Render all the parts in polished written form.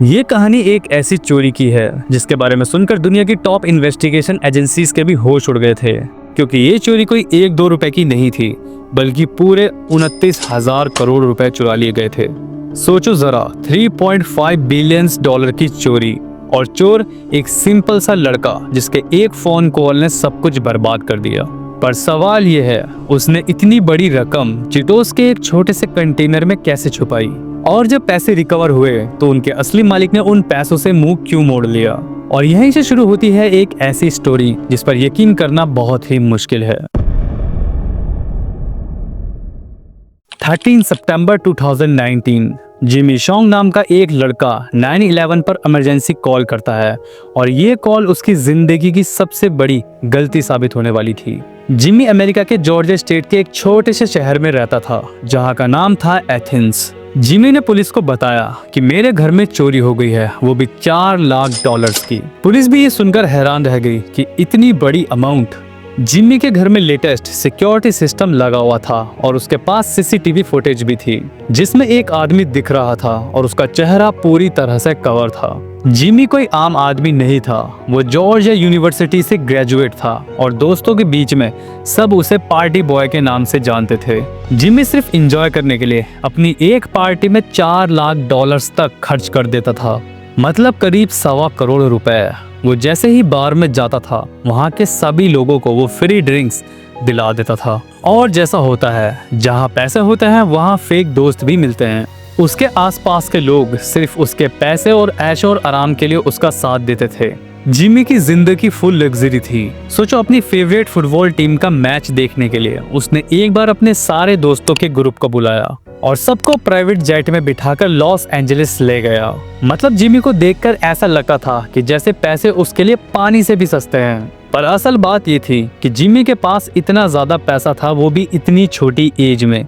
ये कहानी एक ऐसी चोरी की है जिसके बारे में सुनकर दुनिया की टॉप इन्वेस्टिगेशन एजेंसीज के भी होश उड़ गए थे, क्योंकि ये चोरी कोई 1-2 रुपए की नहीं थी, बल्कि पूरे 29,000 करोड़ रुपए चुरा लिए गए थे। सोचो जरा, 3.5 बिलियन डॉलर की चोरी, और चोर एक सिंपल सा लड़का जिसके एक फोन कॉल ने सब कुछ बर्बाद कर दिया। पर सवाल ये है, उसने इतनी बड़ी रकम चिटोस के एक छोटे से कंटेनर में कैसे छुपाई? और जब पैसे रिकवर हुए तो उनके असली मालिक ने उन पैसों से मुंह क्यों मोड़ लिया? और यहीं से शुरू होती है एक ऐसी स्टोरी जिस पर यकीन करना बहुत ही मुश्किल है। 13 सितंबर 2019 जिमी शोंग नाम का एक लड़का 911 पर इमरजेंसी कॉल करता है, और ये कॉल उसकी जिंदगी की सबसे बड़ी गलती साबित होने वाली थी। जिमी अमेरिका के जॉर्जिया स्टेट के एक छोटे से शहर में रहता था, जहां का नाम था एथेंस। जिमी ने पुलिस को बताया कि मेरे घर में चोरी हो गई है, वो भी $4 लाख की। पुलिस भी ये सुनकर हैरान रह गई कि इतनी बड़ी अमाउंट। जिमी के घर में लेटेस्ट सिक्योरिटी सिस्टम लगा हुआ था और उसके पास सीसीटीवी फुटेज भी थी, जिसमें एक आदमी दिख रहा था और उसका चेहरा पूरी तरह से कवर था। जिमी कोई आम आदमी नहीं था, वो जॉर्जिया यूनिवर्सिटी से ग्रेजुएट था और दोस्तों के बीच में सब उसे पार्टी बॉय के नाम से जानते थे। जिमी सिर्फ एंजॉय करने के लिए अपनी एक पार्टी में $4 लाख तक खर्च कर देता था, मतलब करीब $1.25 करोड़ रुपए। वो जैसे ही बार में जाता था, वहाँ के सभी लोगों को वो फ्री ड्रिंक्स दिला देता था। और जैसा होता है, जहाँ पैसे होते हैं वहाँ फेक दोस्त भी मिलते हैं। उसके आसपास के लोग सिर्फ उसके पैसे और ऐश और आराम के लिए उसका साथ देते थे। जिमी की जिंदगी फुल लग्जरी थी। सोचो, अपनी फेवरेट फुटबॉल टीम का मैच देखने के लिए उसने एक बार अपने सारे दोस्तों के ग्रुप को बुलाया और सबको प्राइवेट जेट में बिठाकर लॉस एंजलिस ले गया। मतलब जिमी को देखकर ऐसा लगता था कि जैसे पैसे उसके लिए पानी से भी सस्ते हैं। पर असल बात ये थी कि जिमी के पास इतना ज्यादा पैसा था, वो भी इतनी छोटी एज में,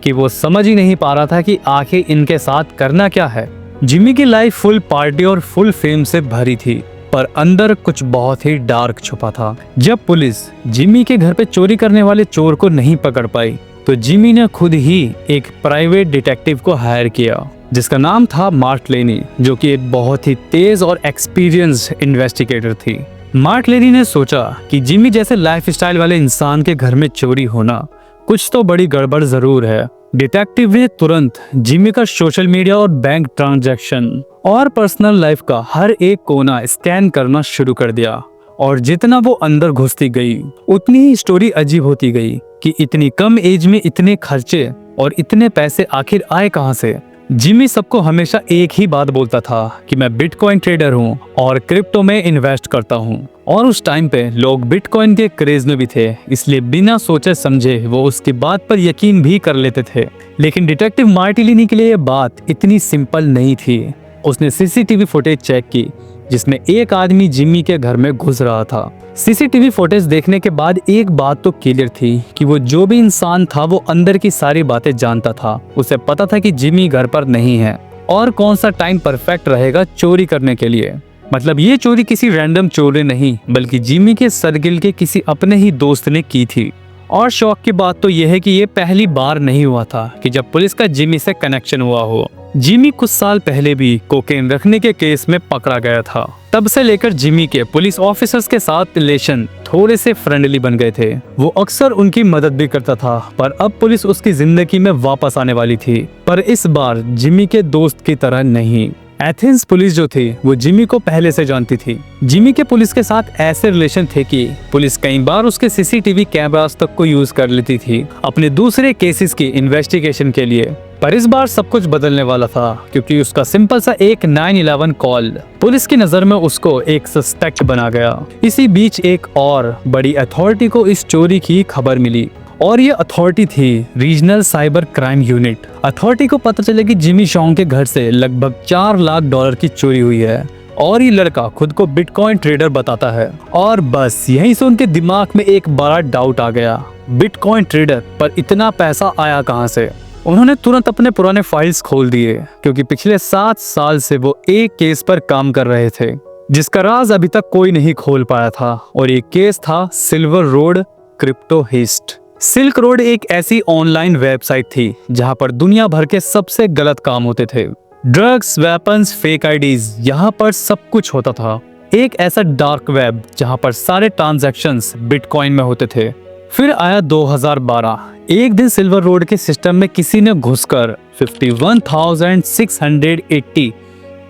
कि वो समझ ही नहीं पा रहा था कि आखिर इनके साथ करना क्या है। जिमी की लाइफ फुल पार्टी और फुल फेम से भरी थी, पर अंदर कुछ बहुत ही डार्क छुपा था। जब पुलिस जिमी के घर पे चोरी करने वाले चोर को नहीं पकड़ पाई, तो जिमी ने खुद ही एक प्राइवेट डिटेक्टिव को हायर किया, जिसका नाम था मार्ट लेनी, जो कि एक बहुत ही तेज और एक्सपीरियंस्ड इन्वेस्टिगेटर थी। मार्ट लेनी ने सोचा कि जिमी जैसे लाइफस्टाइल वाले इंसान के घर में चोरी होना कुछ तो बड़ी गड़बड़ जरूर है। डिटेक्टिव ने तुरंत जिमी का सोशल मीडिया और बैंक ट्रांजैक्शन और पर्सनल लाइफ का हर एक कोना स्कैन करना शुरू कर दिया, और जितना वो अंदर घुसती गई उतनी ही स्टोरी अजीब होती गई कि इतनी कम एज में इतने खर्चे और इतने पैसे आखिर आए कहां से। जिमी सबको हमेशा एक ही बात बोलता था कि मैं बिटकॉइन ट्रेडर हूँ और क्रिप्टो में इन्वेस्ट करता हूँ, और उस टाइम पे लोग बिटकॉइन के क्रेज में भी थे, इसलिए बिना सोचे समझे वो उसकी बात पर यकीन भी कर लेते थे। लेकिन डिटेक्टिव मार्ट लेनी के लिए ये बात इतनी सिंपल नहीं थी। उसने सीसीटीवी फुटेज चेक की, जिसमें एक आदमी जिमी के घर में घुस रहा था। सीसीटीवी फुटेज देखने के बाद एक बात तो क्लियर थी कि वो जो भी इंसान था वो अंदर की सारी बातें जानता था। उसे पता था कि जिमी घर पर नहीं है और कौन सा टाइम परफेक्ट रहेगा चोरी करने के लिए। मतलब ये चोरी किसी रैंडम चोर ने नहीं, बल्कि जिमी के सर्किल के किसी अपने ही दोस्त ने की थी। और शौक की बात तो यह है कि ये पहली बार नहीं हुआ था कि जब पुलिस का जिमी से कनेक्शन हुआ हो। जिमी कुछ साल पहले भी कोकेन रखने के केस में पकड़ा गया था। तब से लेकर जिमी के पुलिस ऑफिसर्स के साथ रिलेशन थोड़े से फ्रेंडली बन गए थे। वो अक्सर उनकी मदद भी करता था, पर अब पुलिस उसकी जिंदगी में वापस आने वाली थी, पर इस बार जिमी के दोस्त की तरह नहीं। एथेंस पुलिस जो थी वो जिमी को पहले से जानती थी। जिमी के पुलिस के साथ ऐसे रिलेशन थे कि पुलिस कई बार उसके सीसीटीवी कैमरास तक को यूज कर लेती थी अपने दूसरे केसेस की इन्वेस्टिगेशन के लिए। पर इस बार सब कुछ बदलने वाला था, क्योंकि उसका सिंपल सा एक 911 कॉल पुलिस की नजर में उसको एक सस्पेक्ट बना गया। इसी बीच एक और बड़ी अथॉरिटी को इस चोरी की खबर मिली, और ये अथॉरिटी थी regional cyber crime unit. Authority को पता चला कि जिमी शोंग के घर से लगभग $4 लाख की चोरी हुई है, और ये लड़का खुद को बिटकॉइन ट्रेडर बताता है। और बस यहीं से उनके दिमाग में एक बड़ा डाउट आ गया, बिटकॉइन ट्रेडर पर इतना पैसा आया कहां से। उन्होंने तुरंत अपने पुराने फाइल्स खोल दिए, क्योंकि पिछले 7 साल से वो एक केस पर काम कर रहे थे, जिसका राज अभी तक कोई नहीं खोल पाया था। और ये केस था silver road crypto heist. Silk road एक ऐसी ऑनलाइन वेबसाइट थी जहां पर दुनिया भर के सबसे गलत काम होते थे। ड्रग्स, वेपन्स, फेक आईडीज, यहाँ पर सब कुछ होता था। एक ऐसा डार्क वेब जहाँ पर सारे ट्रांजैक्शंस बिटकॉइन में होते थे। फिर आया 2012। एक दिन सिल्वर रोड के सिस्टम में किसी ने घुसकर 51,680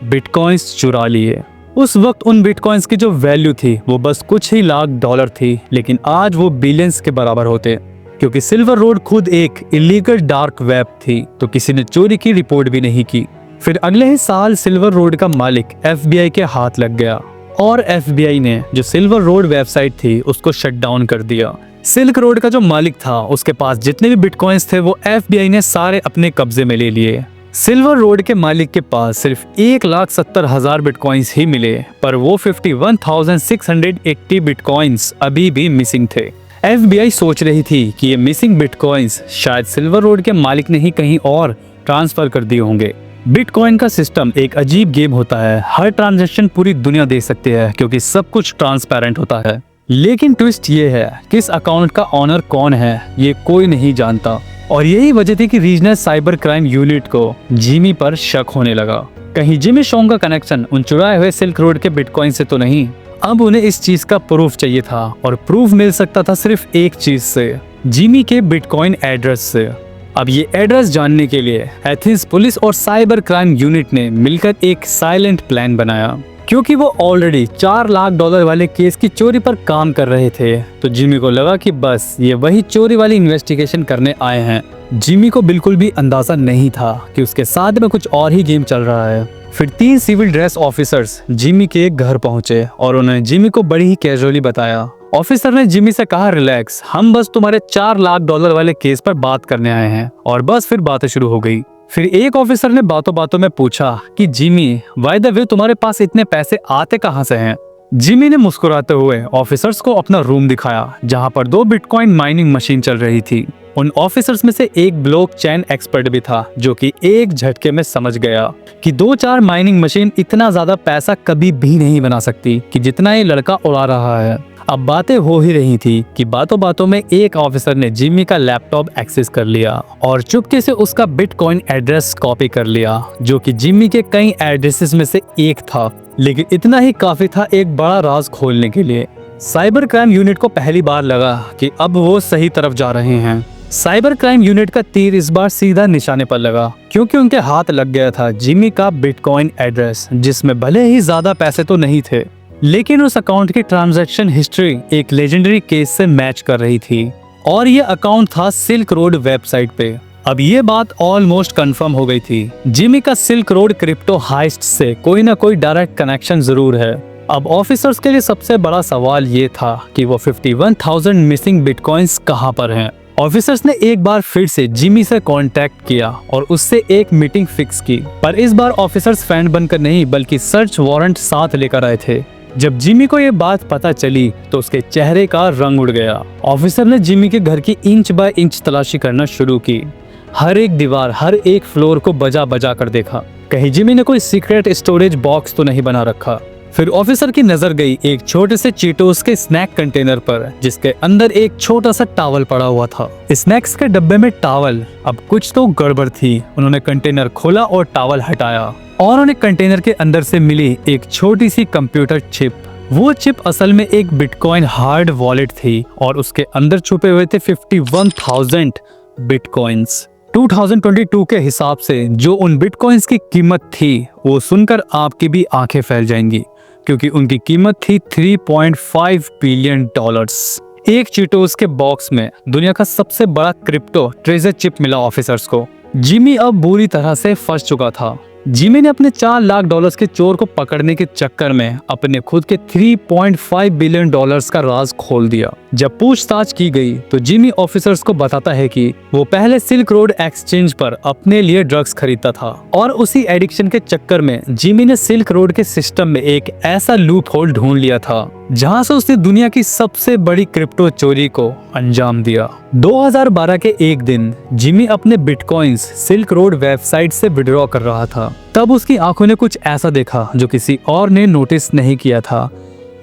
बिटकॉइंस चुरा लिए। उस वक्त उन बिटकॉइंस की जो वैल्यू थी वो बस कुछ ही लाख डॉलर थी, लेकिन आज वो बिलियंस के बराबर होते, क्योंकि सिल्वर रोड खुद एक इलीगल डार्क वेब थी, तो किसी ने चोरी की रिपोर्ट भी नहीं की। फिर अगले ही साल सिल्वर रोड का मालिक FBI के हाथ लग गया और FBI ने जो सिल्वर रोड वेबसाइट थी उसको शट डाउन कर दिया। सिल्क रोड का जो मालिक था उसके पास जितने भी बिटकॉइंस थे वो FBI ने सारे अपने कब्जे में ले लिए। सिल्वर रोड के मालिक के पास सिर्फ 1,70,000 बिटकॉइंस ही मिले, पर वो 51,680 बिटकॉइंस अभी भी मिसिंग थे। FBI सोच रही थी कि ये मिसिंग बिटकॉइंस शायद सिल्वर रोड के मालिक ने ही कहीं और ट्रांसफर कर दिए होंगे। बिटकॉइन का सिस्टम एक अजीब गेम होता है। हर ट्रांजैक्शन पूरी दुनिया देख सकती है क्योंकि सब कुछ ट्रांसपेरेंट होता है। लेकिन ट्विस्ट ये है कि इस अकाउंट का ऑनर कौन है ये कोई नहीं जानता, और यही वजह थी कि रीजनल साइबर क्राइम यूनिट को जिमी पर शक होने लगा। कहीं जिमी शोंग का कनेक्शन उन चुराए हुए सिल्क रोड के बिटकॉइन से तो नहीं। अब उन्हें इस चीज का प्रूफ चाहिए था, और प्रूफ मिल सकता था सिर्फ एक चीज से, जिमी के बिटकॉइन एड्रेस से। अब ये एड्रेस जानने के लिए एथेंस पुलिस और साइबर क्राइम यूनिट ने मिलकर एक साइलेंट प्लान बनाया। क्योंकि वो ऑलरेडी 4 लाख डॉलर वाले केस की चोरी पर काम कर रहे थे, तो जिमी को लगा कि बस ये वही चोरी वाली इन्वेस्टिगेशन करने आए हैं। जिमी को बिल्कुल भी अंदाजा नहीं था कि उसके साथ में कुछ और ही गेम चल रहा है। फिर 3 सिविल ड्रेस ऑफिसर्स जिमी के घर पहुंचे और उन्होंने जिमी को बड़ी ही कैजुअली बताया। ऑफिसर ने जिमी से कहा, रिलैक्स, हम बस तुम्हारे 4 लाख डॉलर वाले केस पर बात करने आए हैं। और बस फिर बातें शुरू हो गई। फिर एक ऑफिसर ने बातों बातों में पूछा कि जिमी, बाय द वे तुम्हारे पास इतने पैसे आते कहां से हैं? जिमी ने मुस्कुराते हुए ऑफिसर्स को अपना रूम दिखाया जहां पर 2 बिटकॉइन माइनिंग मशीन चल रही थी। उन ऑफिसर्स में से एक ब्लॉकचेन एक्सपर्ट भी था जो कि एक झटके में समझ गया कि 2-4 माइनिंग मशीन इतना ज्यादा पैसा कभी भी नहीं बना सकती कि जितना ये लड़का उड़ा रहा है। अब बातें हो ही रही थी कि बातों बातों में एक ऑफिसर ने जिमी का लैपटॉप एक्सेस कर लिया और चुपके से उसका बिटकॉइन एड्रेस कॉपी कर लिया, जो कि जिमी के कई एड्रेसेस में से एक था। लेकिन इतना ही काफी था एक बड़ा राज खोलने के लिए। साइबर क्राइम यूनिट को पहली बार लगा कि अब वो सही तरफ जा रहे हैं। साइबर क्राइम यूनिट का तीर इस बार सीधा निशाने पर लगा, क्योंकि उनके हाथ लग गया था जिमी का बिटकॉइन एड्रेस, जिसमें भले ही ज्यादा पैसे तो नहीं थे, लेकिन उस अकाउंट की ट्रांजैक्शन हिस्ट्री एक लेजेंडरी केस से मैच कर रही थी। और ये अकाउंट था सिल्क रोड वेबसाइट पे। अब ये बात ऑलमोस्ट कंफर्म हो गई थी, जिमी का सिल्क रोड क्रिप्टो हाइस्ट से कोई ना कोई डायरेक्ट कनेक्शन जरूर है। अब ऑफिसर्स के लिए सबसे बड़ा सवाल ये था कि वो 51,000 मिसिंग बिटकॉइंस कहां पर हैं। ऑफिसर्स ने एक बार फिर से जिमी से कांटेक्ट किया और उससे एक मीटिंग फिक्स की, पर इस बार ऑफिसर्स फ्रेंड बनकर नहीं बल्कि सर्च वारंट साथ लेकर आए थे। जब जिमी को ये बात पता चली तो उसके चेहरे का रंग उड़ गया। ऑफिसर ने जिमी के घर की इंच बाय इंच तलाशी करना शुरू की। हर एक दीवार, हर एक फ्लोर को बजा बजा कर देखा, कहीं जिमी ने कोई सीक्रेट स्टोरेज बॉक्स तो नहीं बना रखा। फिर ऑफिसर की नजर गई एक छोटे से चीटोस के स्नैक कंटेनर पर, जिसके अंदर एक छोटा सा टॉवल पड़ा हुआ था। स्नैक्स के डब्बे में टॉवल, अब कुछ तो गड़बड़ थी। उन्होंने कंटेनर खोला और टॉवल हटाया और उन्हें कंटेनर के अंदर से मिली एक छोटी सी कंप्यूटर चिप। वो चिप असल में एक बिटकॉइन हार्ड वॉलेट थी और उसके अंदर छुपे हुए थे 51,000 बिटकॉइंस। 2022 के हिसाब से जो उन बिटकॉइंस की कीमत थी वो सुनकर आपकी भी आंखें फैल जाएंगी, क्योंकि उनकी कीमत थी 3.5 बिलियन डॉलर्स। एक चीटोस के बॉक्स में दुनिया का सबसे बड़ा क्रिप्टो ट्रेजर चिप मिला ऑफिसर्स को। जिमी अब बुरी तरह से फंस चुका था। जिमी ने अपने 4 लाख डॉलर्स के चोर को पकड़ने के चक्कर में अपने खुद के 3.5 बिलियन डॉलर्स का राज खोल दिया। जब पूछताछ की गई तो जिमी ऑफिसर्स को बताता है कि वो पहले सिल्क रोड एक्सचेंज पर अपने लिए ड्रग्स खरीदता था और उसी एडिक्शन के चक्कर में जिमी ने सिल्क रोड के सिस्टम में एक ऐसा लूप होल ढूंढ लिया था जहां से उसने दुनिया की सबसे बड़ी क्रिप्टो चोरी को अंजाम दिया। 2012 के एक दिन जिमी अपने बिटकॉइंस सिल्क रोड वेबसाइट से विड्रॉ कर रहा था। तब उसकी आंखों ने कुछ ऐसा देखा जो किसी और ने नोटिस नहीं किया था।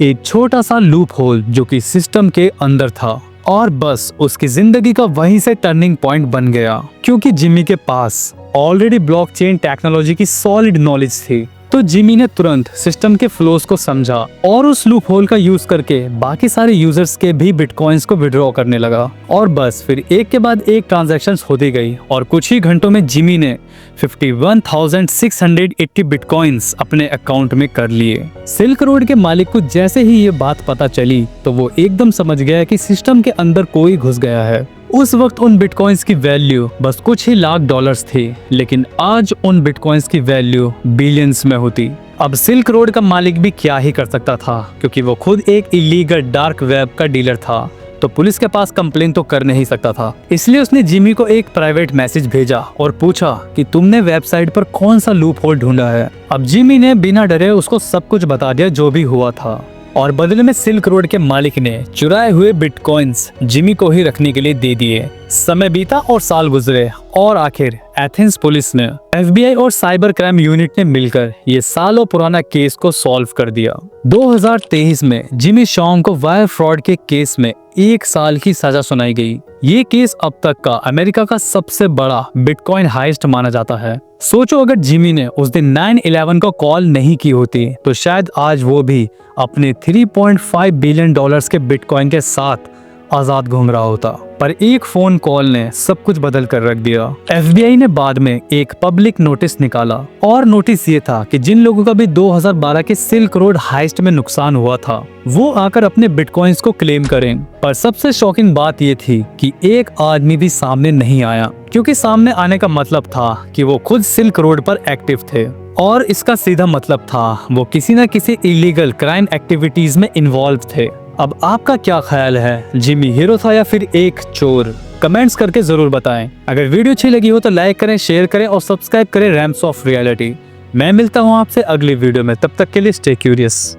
एक छोटा सा लूप होल जो कि सिस्टम के अंदर था और बस उसकी जिंदगी का वहीं से टर्निंग पॉइंट बन गया, क्योंकि जिमी के पास ऑलरेडी ब्लॉकचेन टेक्नोलॉजी की सॉलिड नॉलेज थी। तो जिमी ने तुरंत सिस्टम के फ्लोस को समझा और उस लूप होल का यूज करके बाकी सारे यूजर्स के भी बिटकॉइंस को विड्रॉ करने लगा। और बस फिर एक के बाद एक ट्रांजैक्शंस होती गई और कुछ ही घंटों में जिमी ने 51,680 बिटकॉइंस अपने अकाउंट में कर लिए। सिल्क रोड के मालिक को जैसे ही ये बात पता चली तो वो एकदम समझ गया कि सिस्टम के अंदर कोई घुस गया है। उस वक्त उन बिटकॉइंस की वैल्यू बस कुछ ही लाख डॉलर्स थी, लेकिन आज उन बिटकॉइंस की वैल्यू बिलियंस में होती। अब सिल्क रोड का मालिक भी क्या ही कर सकता था, क्योंकि वो खुद एक इलीगल डार्क वेब का डीलर था, तो पुलिस के पास कंप्लेन तो कर नहीं सकता था। इसलिए उसने जिमी को एक प्राइवेट मैसेज भेजा और पूछा कि तुमने वेबसाइट पर कौन सा लूप होल ढूंढा है। अब जिमी ने बिना डरे उसको सब कुछ बता दिया जो भी हुआ था, और बदले में सिल्क रोड के मालिक ने चुराए हुए बिटकॉइंस जिमी को ही रखने के लिए दे दिए। समय बीता और साल गुजरे और आखिर एथेंस पुलिस ने, एफबीआई और साइबर क्राइम यूनिट ने मिलकर ये सालों पुराना केस को सॉल्व कर दिया। 2023 में जिमी शॉन्ग को वायर फ्रॉड के केस में 1 साल की सजा सुनाई गई। ये केस अब तक का अमेरिका का सबसे बड़ा बिटकॉइन हाइस्ट माना जाता है। सोचो, अगर जिमी ने उस दिन 9/11 को कॉल नहीं की होती तो शायद आज वो भी अपने 3.5 बिलियन डॉलर्स के बिटकॉइन के साथ आजाद घूम रहा होता। पर एक फोन कॉल ने सब कुछ बदल कर रख दिया। एफबीआई ने बाद में एक पब्लिक नोटिस निकाला और नोटिस ये था कि जिन लोगों का भी 2012 के सिल्क रोड हाइस्ट में नुकसान हुआ था वो आकर अपने बिटकॉइंस को क्लेम करें। पर सबसे शॉकिंग बात ये थी कि एक आदमी भी सामने नहीं आया, क्योंकि सामने आने का मतलब था कि वो खुद सिल्क रोड पर एक्टिव थे, और इसका सीधा मतलब था वो किसी न किसी इलीगल क्राइम एक्टिविटीज में इन्वॉल्व थे। अब आपका क्या ख्याल है, जिमी हीरो था या फिर एक चोर? कमेंट्स करके जरूर बताएं। अगर वीडियो अच्छी लगी हो तो लाइक करें, शेयर करें और सब्सक्राइब करें रैम्स ऑफ रियलिटी। मैं मिलता हूं आपसे अगली वीडियो में, तब तक के लिए स्टे क्यूरियस।